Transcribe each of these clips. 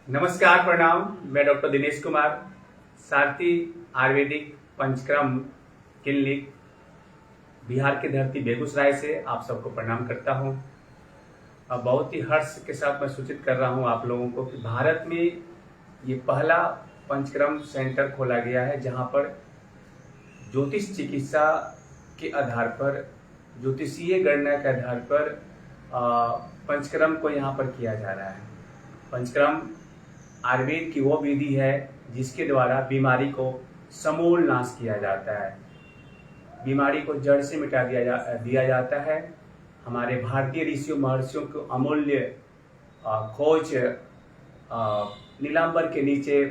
नमस्कार, प्रणाम। मैं डॉक्टर दिनेश कुमार, सारथी आयुर्वेदिक पंचक्रम क्लिनिक, बिहार की धरती बेगूसराय से आप सबको प्रणाम करता हूं। अब बहुत ही हर्ष के साथ मैं सूचित कर रहा हूं आप लोगों को कि भारत में ये पहला पंचक्रम सेंटर खोला गया है, जहां पर ज्योतिष चिकित्सा के आधार पर, ज्योतिषीय गणना के आधार पर पंचक्रम को यहाँ पर किया जा रहा है। पंचक्रम आयुर्वेद की वो विधि है जिसके द्वारा बीमारी को समूल नाश किया जाता है, बीमारी को जड़ से मिटा दिया जाता है। हमारे भारतीय ऋषियों महर्षियों को अमूल्य खोज नीलांबर के नीचे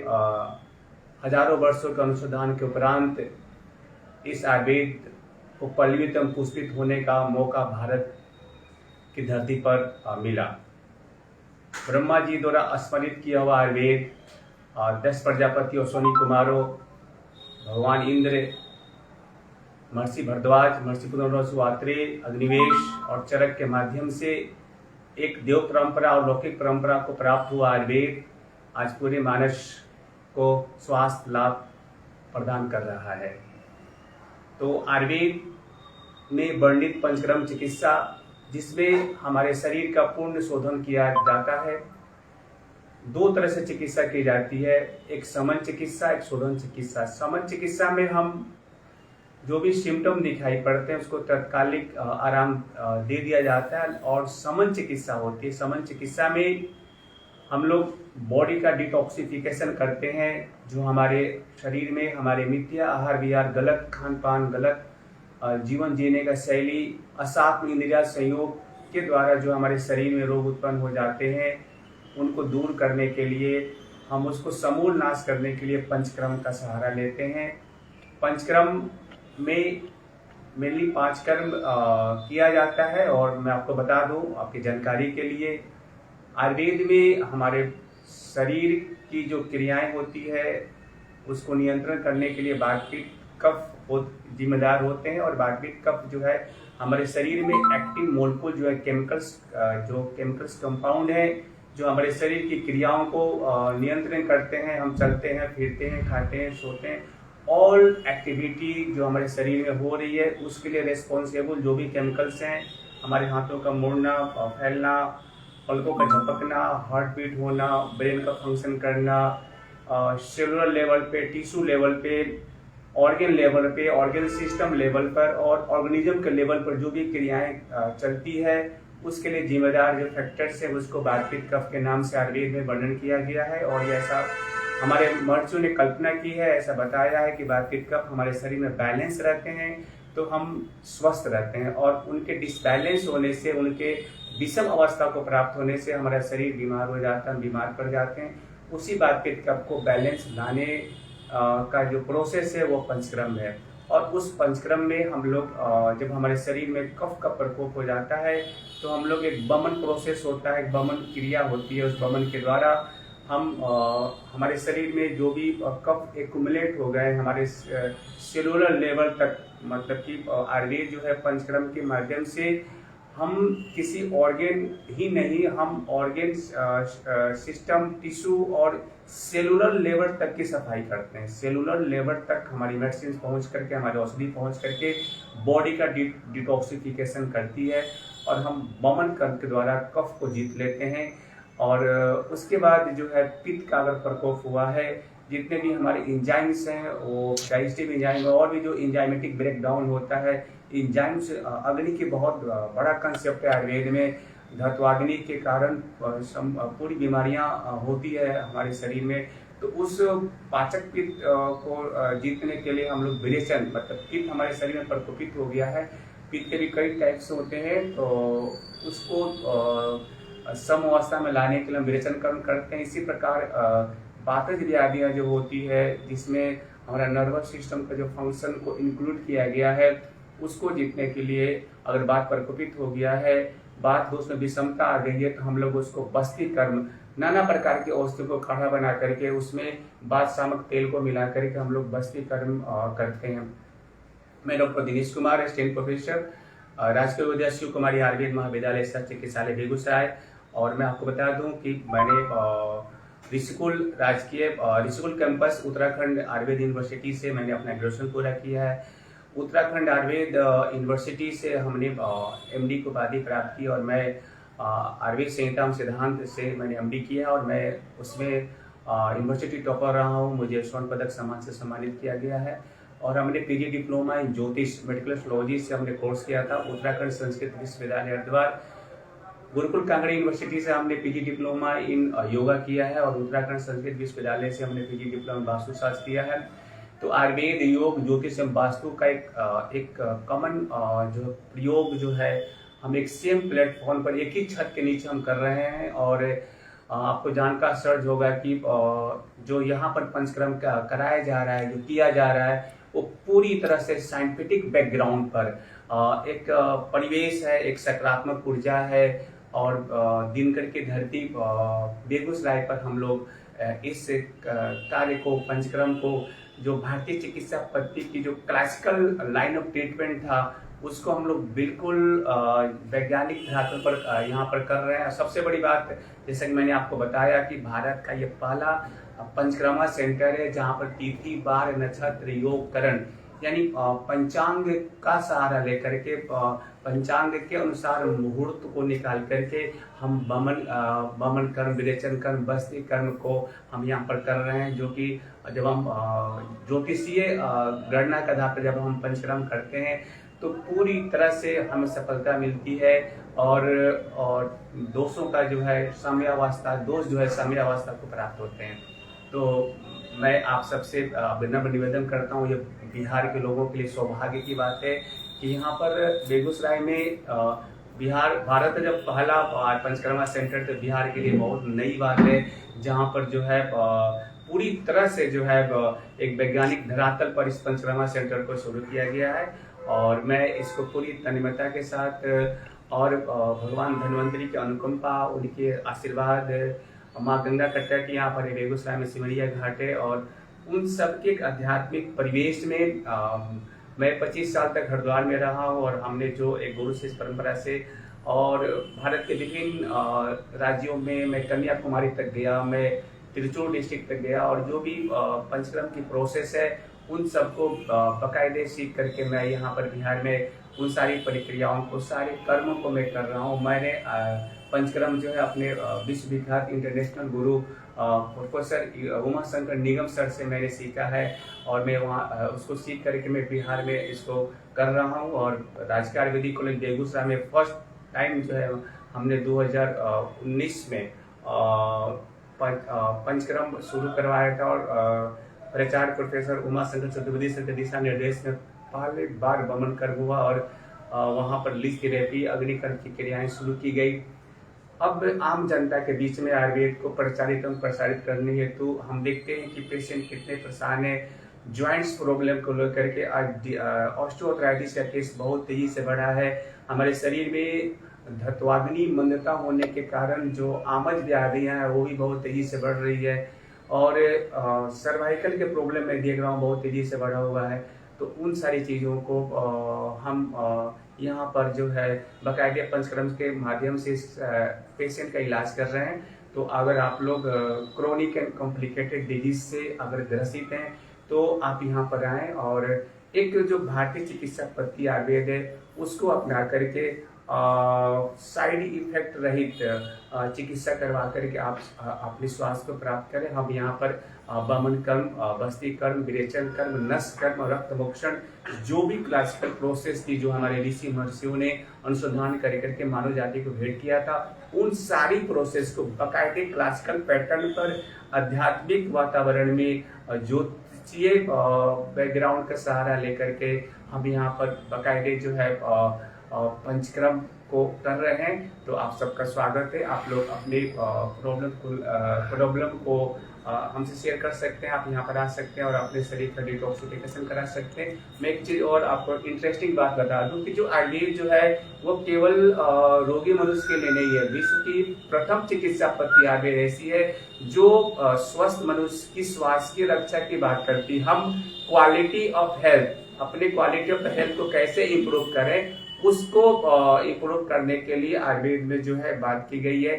हजारों वर्षों के अनुसंधान के उपरांत इस आयुर्वेद को पल्लवित एवं पुष्पित होने का मौका भारत की धरती पर मिला। ब्रह्मा जी द्वारा स्मरित किया हुआ आयुर्वेद 10 प्रजापति अश्विनी कुमारों, भगवान इंद्र, महर्षि भरद्वाज, महर्षि पुनर्वसु, आत्रेय, अग्निवेश और चरक के माध्यम से एक देव परंपरा और लौकिक परंपरा को प्राप्त हुआ आयुर्वेद आज पूरे मानस को स्वास्थ्य लाभ प्रदान कर रहा है। तो आयुर्वेद में वर्णित पंचक्रम चिकित्सा, जिसमें हमारे शरीर का पूर्ण शोधन किया जाता है, दो तरह से चिकित्सा की जाती है, एक समन चिकित्सा, एक शोधन चिकित्सा। समन चिकित्सा में हम जो भी सिम्टम दिखाई पड़ते हैं उसको तत्कालिक आराम दे दिया जाता है, और समन चिकित्सा होती है। समन चिकित्सा में हम लोग बॉडी का डिटॉक्सिफिकेशन करते हैं, जो हमारे शरीर में हमारे मिथ्या आहार विहार, गलत खान पान, गलत जीवन जीने का शैली, असात्म इंद्रिय संयोग के द्वारा जो हमारे शरीर में रोग उत्पन्न हो जाते हैं, उनको दूर करने के लिए, हम उसको समूल नाश करने के लिए पंचक्रम का सहारा लेते हैं। पंचक्रम में मेनली 5 कर्म किया जाता है, और मैं आपको बता दूं आपकी जानकारी के लिए, आयुर्वेद में हमारे शरीर की जो क्रियाएं होती है उसको नियंत्रण करने के लिए वातपित्त कफ जिम्मेदार होते हैं। और वातपित्त कफ जो है हमारे शरीर में एक्टिव मोलकुल जो है केमिकल्स कंपाउंड है, जो हमारे शरीर की क्रियाओं को नियंत्रण करते हैं। हम चलते हैं, फिरते हैं, खाते हैं, सोते हैं, ऑल एक्टिविटी जो हमारे शरीर में हो रही है उसके लिए रेस्पॉन्सिबल जो भी केमिकल्स हैं, हमारे हाथों का मुड़ना, फैलना, पलकों का झपकना, हार्ट बीट होना, ब्रेन का फंक्शन करना, सेलुलर लेवल पे, टिश्यू लेवल पे, ऑर्गन लेवल पे, ऑर्गन सिस्टम लेवल पर और ऑर्गेनिज्म के लेवल पर जो भी क्रियाएं चलती है, उसके लिए जिम्मेदार जो फैक्टर्स है उसको वातपित्त कफ के नाम से आयुर्वेद में वर्णन किया गया है। और ये ऐसा हमारे महर्षियों ने कल्पना की है, ऐसा बताया है कि वातपित्त कफ हमारे शरीर में बैलेंस रहते हैं तो हम स्वस्थ रहते हैं, और उनके डिसबैलेंस होने से, उनके विषम अवस्था को प्राप्त होने से हमारा शरीर बीमार हो जाता है, हम बीमार पड़ जाते हैं। उसी वातपित्त कफ को बैलेंस लाने का जो प्रोसेस है वो पंचक्रम है। और उस पंचक्रम में हम लोग जब हमारे शरीर में कफ का प्रकोप हो जाता है तो हम लोग एक बमन प्रोसेस होता है, एक बमन क्रिया होती है, उस बमन के द्वारा हम हमारे शरीर में जो भी कफ एक्युमुलेट हो गए हमारे सेलुलर लेवल तक, मतलब कि आयुर्वेद जो है पंचक्रम के माध्यम से हम किसी ऑर्गन ही नहीं, हम ऑर्गन सिस्टम, टिश्यू और सेलुलर लेवल तक की सफाई करते हैं। सेलुलर लेवल तक हमारी मेडिसिन पहुंच करके, हमारी औषधि पहुंच करके बॉडी का डिटॉक्सिफिकेशन करती है, और हम बमन कर्म के द्वारा कफ को जीत लेते हैं। और उसके बाद जो है पित्त का अगर प्रकोप हुआ है, जितने भी हमारे इंजाइम्स हैं वो डाइजेस्टिव इंजाइम और भी जो इंजाइमेटिक ब्रेकडाउन होता है, इंजाइम्स अग्नि की बहुत बड़ा कंसेप्ट है आयुर्वेद में। धात्वाग्नि के कारण पूरी बीमारियां होती है हमारे शरीर में। तो उस पाचक पित्त को जीतने के लिए हम लोग विरेचन, मतलब पित्त हमारे शरीर में प्रकोपित हो गया है, पित्त के भी कई टाइप्स होते हैं, तो उसको सम अवस्था में लाने के लिए हम विरेचन कर्म करते हैं। इसी प्रकार वातज व्याधियाँ जो होती है, जिसमें हमारा नर्वस सिस्टम का जो फंक्शन को इंक्लूड किया गया है, उसको जीतने के लिए अगर बात प्रकोपित हो गया है, बात उसमें विषमता आ गई है, तो हम लोग उसको बस्ती कर्म, नाना प्रकार की औषधि को काढ़ा बना करके उसमें बात शामक तेल को मिला करके हम लोग बस्ती कर्म करते हैं। मैं doctor Dinesh Kumar, assistant professor, राजकीय विद्या शिव कुमारी आयुर्वेद महाविद्यालय सह चिकित्सालय बेगूसराय। और मैं आपको बता दूं कि मैंने ऋषिकुल कैंपस उत्तराखंड आयुर्वेद यूनिवर्सिटी से मैंने अपना ग्रेजुएशन पूरा किया है। उत्तराखंड आयुर्वेद यूनिवर्सिटी से हमने एमडी की उपाधि प्राप्त की और मैं आयुर्वेद संहिता सिद्धांत से मैंने एमडी किया और मैं उसमें यूनिवर्सिटी टॉपर रहा हूँ। मुझे स्वर्ण पदक सम्मान से सम्मानित किया गया है। और हमने पीजी डिप्लोमा इन ज्योतिष मेडिकल एस्ट्रोलॉजी से हमने कोर्स किया था उत्तराखंड संस्कृत विश्वविद्यालय हरिद्वार। गुरुकुल कांगड़ी यूनिवर्सिटी से हमने पीजी डिप्लोमा इन योगा किया है और उत्तराखंड संस्कृत विश्वविद्यालय से हमने पीजी डिप्लोमा वास्तुशास्त्र किया है। तो आयुर्वेद, योग, ज्योतिष एवं वास्तु का एक कॉमन जो प्रयोग जो है हम एक सेम प्लेटफॉर्म पर एक ही छत के नीचे हम कर रहे हैं। और आपको जानकर आश्चर्य होगा कि जो यहाँ पर पंचकर्म कराया जा रहा है, जो किया जा रहा है, वो पूरी तरह से साइंटिफिक बैकग्राउंड पर एक परिवेश है, एक सकारात्मक ऊर्जा है। और दिनकर की धरती बेगूसराय पर हम लोग इस कार्य को, पंचकर्म को, जो भारतीय चिकित्सा पद्धति की जो क्लासिकल लाइन ऑफ ट्रीटमेंट था, उसको हम लोग बिल्कुल वैज्ञानिक धरातल पर यहाँ पर कर रहे हैं। सबसे बड़ी बात, जैसे कि मैंने आपको बताया कि भारत का ये पहला पंचकर्मा सेंटर है जहाँ पर तिथि, वार, नक्षत्र, योग, करण यानी पंचांग का सहारा लेकर के, पंचांग के अनुसार मुहूर्त को निकाल करके हम बमन कर्म, विरेचन कर्म, बस्ती कर्म को हम यहाँ पर कर रहे हैं। जो कि जब हम ज्योतिषीय गणना के आधार पर जब हम पंचकर्म करते हैं तो पूरी तरह से हमें सफलता मिलती है। और दोषों का जो है साम्यावस्था, दोष जो है साम्यावस्था को प्राप्त होते हैं। तो मैं आप सबसे विनम्र निवेदन करता हूँ, ये बिहार के लोगों के लिए सौभाग्य की बात है कि यहाँ पर बेगूसराय में बिहार, भारत का जब पहला पंचकर्मा सेंटर, तो बिहार के लिए बहुत नई बात है, जहाँ पर जो है पूरी तरह से जो है एक वैज्ञानिक धरातल पर इस पंचकर्मा सेंटर को शुरू किया गया है। और मैं इसको पूरी तन्मयता के साथ और भगवान धन्वंतरी की अनुकंपा, उनके आशीर्वाद, माँ गंगा कट्टा की यहाँ पर बेगूसराय में सिमरिया घाट है, और उन सब के आध्यात्मिक परिवेश में मैं 25 साल तक हरिद्वार में रहा हूँ। और हमने जो एक गुरु शिष्य परंपरा से और भारत के विभिन्न राज्यों में, मैं कन्याकुमारी तक गया, मैं तिरुचुर डिस्ट्रिक्ट तक गया, और जो भी पंचकर्म की प्रोसेस है उन सबको बाकायदे सीख करके मैं यहाँ पर बिहार में उन सारी प्रक्रियाओं को, सारे कर्मों को मैं कर रहा हूँ। मैंने पंचकर्म जो है अपने विश्वविख्यात इंटरनेशनल गुरु प्रोफेसर उमाशंकर निगम सर से मैंने सीखा है, और मैं वहाँ उसको सीख करके मैं बिहार में इसको कर रहा हूँ। और राजकीय आयुर्वेदिक कॉलेज बेगूसराय में फर्स्ट टाइम जो है हमने 2019 में पंचकर्म शुरू करवाया था। और प्राचार्य प्रोफेसर उमाशंकर चतुर्वेदी सर के दिशा निर्देश में पहली बार बमन कर्म हुआ और वहाँ पर लिस्ट थेरेपी, अग्निकर्म की क्रियाएं शुरू की गई। अब आम जनता के बीच में आयुर्वेद को प्रसारित करने हेतु हम देखते हैं कि पेशेंट कितने परेशान है। ज्वाइंट्स प्रॉब्लम को लेकर के आज ऑस्टियोआर्थराइटिस का केस बहुत तेजी से बढ़ा है। हमारे शरीर में धत्वाग्नि मंदता होने के कारण जो आमज व्याधियां हैं वो भी बहुत तेजी से बढ़ रही है। और सर्वाइकल के प्रॉब्लम में देख रहा हूँ बहुत तेजी से बढ़ा हुआ है। तो उन सारी चीज़ों को हम यहाँ पर जो है बाकायदे पंचकर्म के माध्यम से पेशेंट का इलाज कर रहे हैं। तो अगर आप लोग क्रोनिक एंड कॉम्प्लिकेटेड डिजीज से अगर ग्रसित हैं तो आप यहाँ पर आएँ और एक जो भारतीय चिकित्सा पद्धति आयुर्वेद है उसको अपना करके साइड इफेक्ट रहित चिकित्सा करवा करके आप अपने स्वास्थ्य को प्राप्त करें। हम यहाँ पर बमन कर्म, बस्ती कर्म, विरेचन कर्म, नस कर्म, रक्त मोक्षण, जो भी क्लासिकल प्रोसेस थी जो हमारे ऋषि महर्षियों ने अनुसंधान करके मानव जाति को भेंट किया था, उन सारी प्रोसेस को बाकायदे क्लासिकल पैटर्न पर आध्यात्मिक वातावरण में ज्योतिषीय बैकग्राउंड का सहारा लेकर के हम यहाँ पर बाकायदे जो है पंचकर्म को कर रहे हैं। तो आप सबका स्वागत है। आप लोग अपने प्रॉब्लम को हमसे शेयर कर सकते हैं। आप यहाँ पर आ सकते हैं और अपने शरीर का डिटॉक्सिफिकेशन करा सकते हैं। मैं एक चीज़ और आपको इंटरेस्टिंग बात बता दूं कि जो आयुर्वेद जो है वो केवल रोगी मनुष्य के लिए नहीं है। विश्व की प्रथम चिकित्सा पद्धति आयुर्वेद ऐसी है जो स्वस्थ मनुष्य की स्वास्थ्य की रक्षा की बात करती है। हम क्वालिटी ऑफ हेल्थ, अपने क्वालिटी ऑफ हेल्थ को कैसे इम्प्रूव करें उसको इम्प्रूव करने के लिए आयुर्वेद में जो है बात की गई है।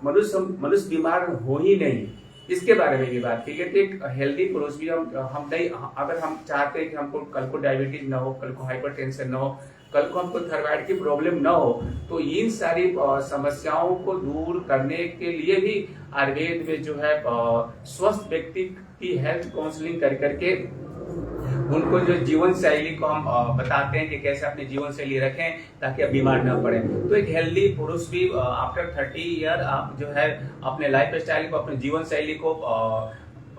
मनुष्य बीमार हो ही नहीं, इसके बारे में भी बात की कि एक हेल्दी पुरुष भी हम नहीं, अगर हम चाहते हैं कि हमको कल को डायबिटीज ना हो, कल को हाइपरटेंशन ना हो, कल को हमको थायराइड की प्रॉब्लम ना हो, तो इन सारी समस्याओं को दूर करने के लिए भी आयुर्वेद में जो है स्वस्थ व्यक्ति की हेल्थ काउंसलिंग कर करके उनको जो जीवन शैली को हम बताते हैं कि कैसे अपनी जीवन शैली रखें ताकि आप बीमार ना पड़े। तो एक हेल्दी पुरुष भी आफ्टर 30 ईयर आप जो है अपने लाइफ स्टाइल को, अपने जीवन शैली को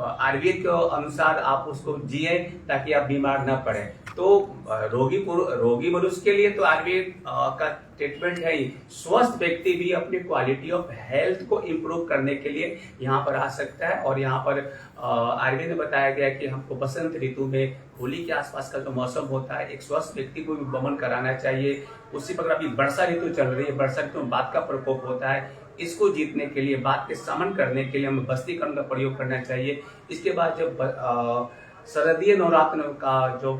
आयुर्वेद के अनुसार आप उसको जिए ताकि आप बीमार ना पड़े। तो रोगी मनुष्य के लिए तो आयुर्वेद का ट्रीटमेंट है ही। स्वस्थ व्यक्ति भी अपनी क्वालिटी ऑफ हेल्थ को इम्प्रूव करने के लिए यहाँ पर आ सकता है। और यहाँ पर आयुर्वेद में बताया गया कि हमको बसंत ऋतु में होली के आसपास का जो मौसम होता है, एक स्वस्थ व्यक्ति को भी वमन कराना चाहिए। उसी प्रकार अभी वर्षा ऋतु चल रही है, वर्षा ऋतु में बात का प्रकोप होता है, इसको जीतने के लिए, बात के समन करने के लिए हमें बस्तीकरण का प्रयोग करना चाहिए। इसके बाद जब शरदीय नवरात्र का जो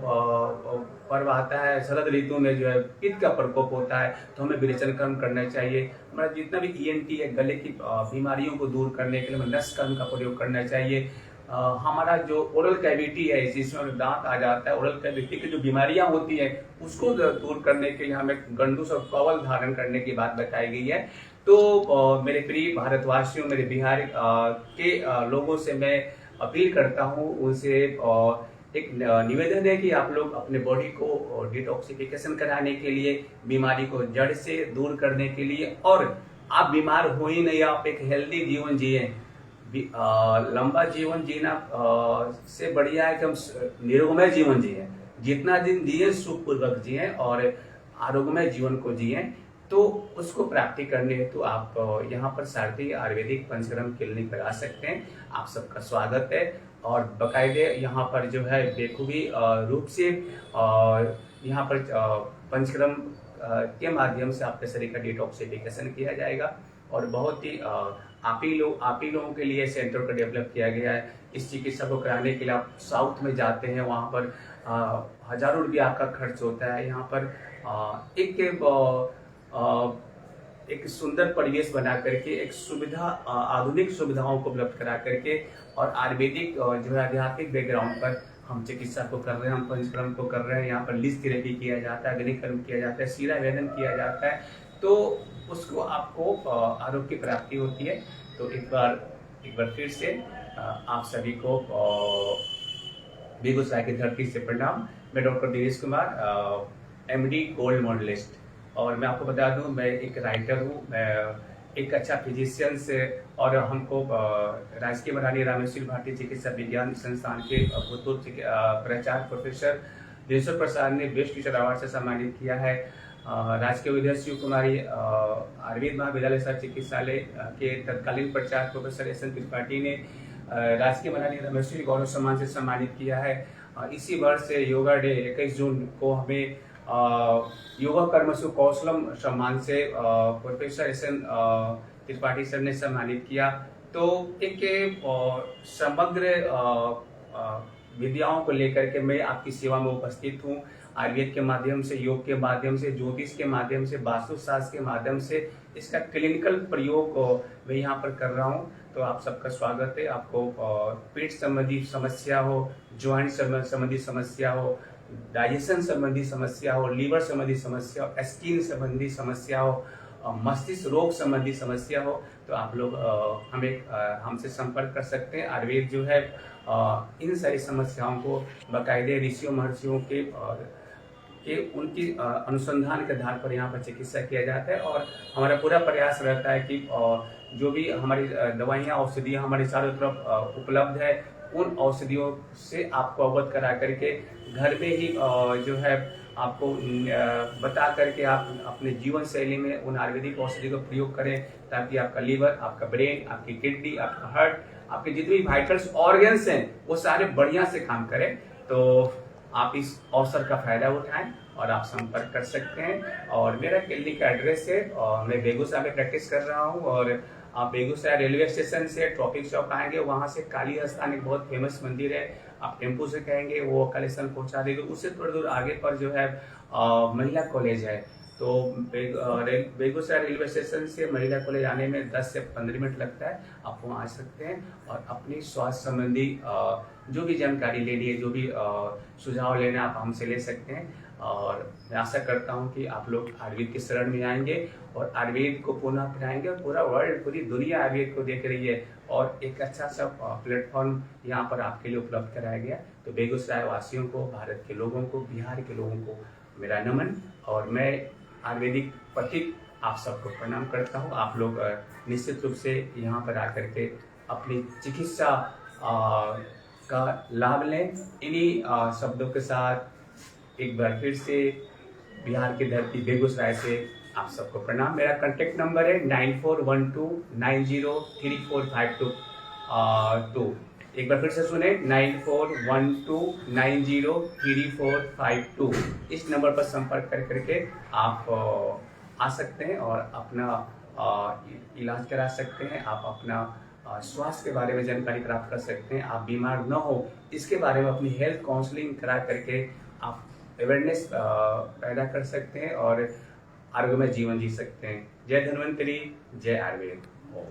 पर्व आता है, शरद ऋतु में जो है पित्त का प्रकोप होता है, तो हमें विरेचन कर्म करना चाहिए। हमारा जितना भी ENT है, गले की बीमारियों को दूर करने के लिए हमें नस कर्म का प्रयोग करना चाहिए। हमारा जो ओरल कैविटी है, जिसमें दांत आ जाता है, ओरल कैविटी की जो बीमारियां होती है उसको दूर करने के लिए हमें गंडूस और कवल धारण करने की बात बताई गई है। तो मेरे प्रिय भारतवासियों, मेरे बिहार के लोगों से मैं अपील करता हूँ, उनसे एक निवेदन है कि आप लोग अपने बॉडी को डिटॉक्सिफिकेशन कराने के लिए, बीमारी को जड़ से दूर करने के लिए, और आप बीमार हो ही नहीं, आप एक हेल्दी जीवन जिए। लंबा जीवन जीना से बढ़िया है कि हम निरोगमय जीवन जिए। जितना दिन जिए सुखपूर्वक जिए और आरोग्यमय जीवन को जिए। तो उसको प्राप्ति करने हेतु तो आप यहाँ पर सारथी आयुर्वेदिक पंचकर्म क्लिनिक पर आ सकते हैं। आप सबका स्वागत है। और बाकायदे यहाँ पर जो है बेखूबी रूप से यहाँ पर पंचकर्म के माध्यम से आपके शरीर का डिटॉक्सिफिकेशन किया जाएगा। और बहुत ही आप ही लोगों के लिए सेंटर को डेवलप किया गया है। इस चिकित्सा को कराने के लिए आप साउथ में जाते हैं, वहाँ पर हजारों रुपये आपका खर्च होता है। यहाँ पर एक सुंदर परिवेश बना करके, एक आधुनिक सुविधाओं को उपलब्ध करा करके, और आयुर्वेदिक जो है आध्यात्मिक बैकग्राउंड पर हम चिकित्सा को कर रहे हैं, हम पंचकर्म को कर रहे हैं। यहाँ पर लिस्ट थेरेपी किया जाता है, अग्निकर्म किया जाता है, शीरा वेदन किया जाता है। तो उसको आपको आरोग्य की प्राप्ति होती है। तो एक बार फिर से आप सभी को बेगूसराय की धरती से प्रणाम। मैं doctor Dinesh Kumar, MD gold medalist. और मैं आपको बता दूं, मैं एक राइटर हूँ, मैं एक अच्छा फिजिशियन से, और हमको राजकीय महारानी रामेश्वरी भारतीय चिकित्सा विज्ञान संस्थान के भूतपूर्व प्राचार्य प्रोफेसर दिनेश्वर प्रसाद ने बेस्ट टीचर अवार्ड से सम्मानित किया है। राजकीय विद्या शिव कुमारी आयुर्वेद महाविद्यालय सह चिकित्सालय के तत्कालीन प्राचार्य प्रोफेसर SN त्रिपाठी ने राजकीय महारानी रामेश्वरी गौरव सम्मान से सम्मानित किया है। इसी वर्ष से योगा डे 21 जून को हमें योगा कर्मसु कौशलम सम्मान से प्रोफेसर SN त्रिपाठी सर ने सम्मानित किया। तो एक समग्र विद्याओं को लेकर के मैं आपकी सेवा में उपस्थित हूँ। आयुर्वेद के माध्यम से, योग के माध्यम से, ज्योतिष के माध्यम से, वास्तुशास्त्र के माध्यम से इसका क्लिनिकल प्रयोग मैं यहाँ पर कर रहा हूँ। तो आप सबका स्वागत है। आपको पेट संबंधी समस्या हो, ज्वाइंट संबंधी समस्या हो, डाइजेशन संबंधी समस्या हो, लीवर संबंधी समस्या हो, स्किन संबंधी समस्या हो, मस्तिष्क रोग संबंधी समस्या हो, तो आप लोग हमसे संपर्क कर सकते हैं। आयुर्वेद जो है इन सारी समस्याओं को बाकायदे ऋषियों महर्षियों के उनकी अनुसंधान के आधार पर यहाँ पर चिकित्सा किया जाता है। और हमारा पूरा प्रयास रहता है कि जो भी हमारी दवाइयाँ, औषधियाँ हमारे चारों तरफ उपलब्ध है, उन औषधियों से आपको अवगत करा करके घर में ही जो है आपको बता करके आप अपने जीवन शैली में उन आयुर्वेदिक औषधि का प्रयोग करें, ताकि आपका लीवर, आपका ब्रेन, आपकी किडनी, आपका हार्ट, आपके जितने भी वाइटल्स ऑर्गन्स हैं वो सारे बढ़िया से काम करें। तो आप इस अवसर का फायदा उठाएं और आप संपर्क कर सकते हैं। और मेरा क्लिनिक का एड्रेस है, और मैं बेगूसराय में प्रैक्टिस कर रहा हूँ। और आप बेगूसराय रेलवे स्टेशन से ट्रॉफिक चौक आएंगे, वहाँ से काली स्थान एक बहुत फेमस मंदिर है, आप टेम्पो से कहेंगे वो काली स्थान पहुँचा देंगे। उससे थोड़ी दूर आगे पर जो है महिला कॉलेज है, तो बेगूसराय रेलवे स्टेशन से महिला कॉलेज आने में 10 से 15 मिनट लगता है। आप वहाँ आ सकते हैं और अपनी स्वास्थ्य संबंधी जो भी जानकारी लेनी है, जो भी सुझाव लेना है, आप हमसे ले सकते हैं। और मैं आशा करता हूं कि आप लोग आयुर्वेद की शरण में आएंगे और आयुर्वेद को पुनः अपनाएंगे और पूरा वर्ल्ड, पूरी दुनिया आयुर्वेद को देख रही है और एक अच्छा सा प्लेटफॉर्म यहाँ पर आपके लिए उपलब्ध कराया गया। तो बेगूसराय वासियों को, भारत के लोगों को, बिहार के लोगों को मेरा नमन और मैं आयुर्वेदिक पथिक आप सबको प्रणाम करता हूँ। आप लोग निश्चित रूप से यहाँ पर आकर के अपनी चिकित्सा का लाभ लें। इन्हीं शब्दों के साथ एक बार फिर से बिहार की धरती बेगूसराय से आप सबको प्रणाम। मेरा कांटेक्ट नंबर है 9412903452। एक बार फिर से सुने 9412903452। इस नंबर पर संपर्क करके आप आ सकते हैं और अपना इलाज करा सकते हैं। आप अपना स्वास्थ्य के बारे में जानकारी प्राप्त कर सकते हैं। आप बीमार न हो इसके बारे में अपनी हेल्थ काउंसलिंग करा करके आप अवेयरनेस पैदा कर सकते हैं और आरोग्यमय जीवन जी सकते हैं। जय धन्वंतरी, जय आयुर्वेद। ओम।